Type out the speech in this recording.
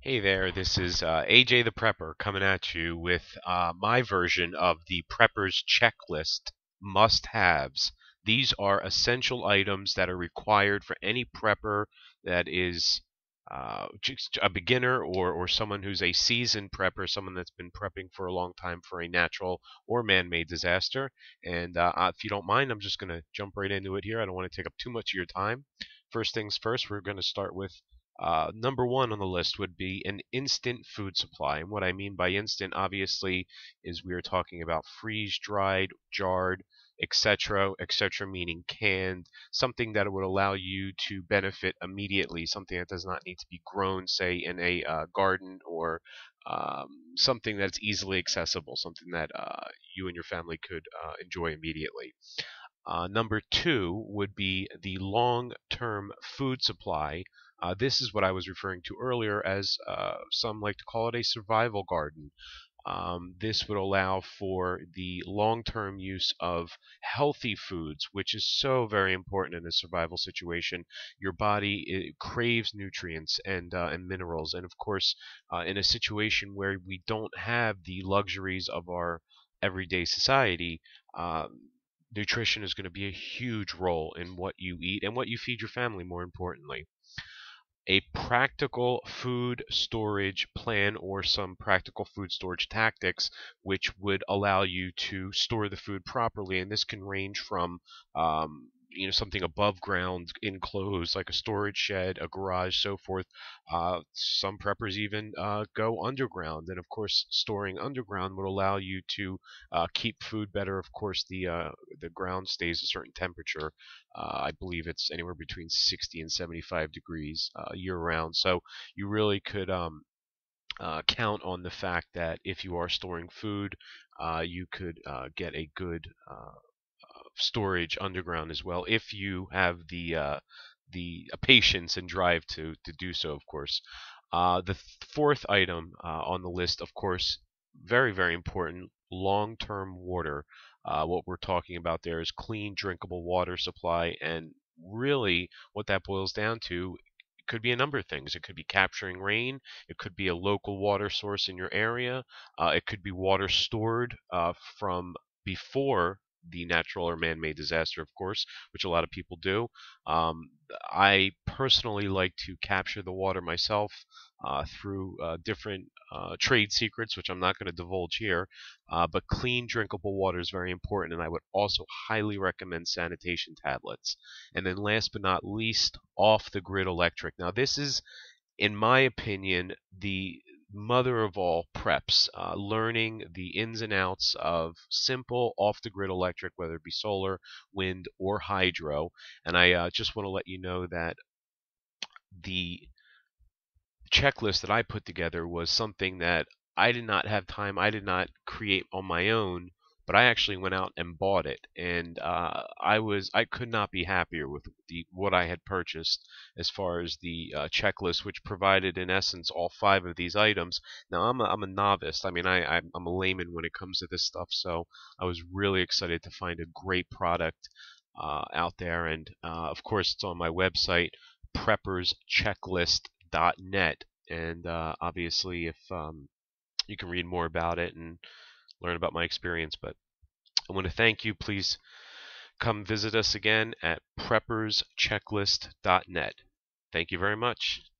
Hey there, this is AJ the Prepper coming at you with my version of the Prepper's Checklist must-haves. These are essential items that are required for any prepper that is just a beginner or someone who's a seasoned prepper, someone that's been prepping for a long time for a natural or man-made disaster. And if you don't mind, I'm just going to jump right into it here. I don't want to take up too much of your time. First things first, we're going to start with number one on the list would be an instant food supply. And what I mean by instant, obviously, is we are talking about freeze-dried, jarred, etc., meaning canned, something that would allow you to benefit immediately, something that does not need to be grown, say, in a garden or um, something that's easily accessible, something that you and your family could enjoy immediately. Number two would be the long-term food supply. This is what I was referring to earlier as some like to call it a survival garden. This would allow for the long-term use of healthy foods, which is so very important in a survival situation. Your body craves nutrients and minerals, and of course, in a situation where we don't have the luxuries of our everyday society, nutrition is going to be a huge role in what you eat and what you feed your family, more importantly. A practical food storage plan or some practical food storage tactics which would allow you to store the food properly. And this can range from something above ground enclosed like a storage shed, a garage, so forth. Some preppers even go underground, and of course storing underground would allow you to keep food better. Of course the ground stays a certain temperature. I believe it's anywhere between 60 and 75 degrees year round. So you really could count on the fact that if you are storing food, you could get a good storage underground as well if you have the patience and drive to do so, of course. The fourth item on the list, of course, very, very important, long-term water. What we're talking about there is clean, drinkable water supply, and really what that boils down to could be a number of things. It could be capturing rain. It could be a local water source in your area. It could be water stored from before the natural or man-made disaster, of course, which a lot of people do. Um, I personally like to capture the water myself through different trade secrets, which I'm not going to divulge here. But clean, drinkable water is very important, and I would also highly recommend sanitation tablets. And then last but not least, off-the-grid electric. Now, this is, in my opinion, the mother of all preps, learning the ins and outs of simple off-the-grid electric, whether it be solar, wind, or hydro. And I just want to let you know that the checklist that I put together was something that I did not have time, I did not create on my own, but I actually went out and bought it, and I could not be happier with what I had purchased as far as the checklist, which provided in essence all five of these items. Now I'm a novice. I mean I'm a layman when it comes to this stuff, so I was really excited to find a great product out there, and of course it's on my website prepperschecklist.net, and obviously if you can read more about it and learn about my experience. But I want to thank you. Please come visit us again at prepperschecklist.net. Thank you very much.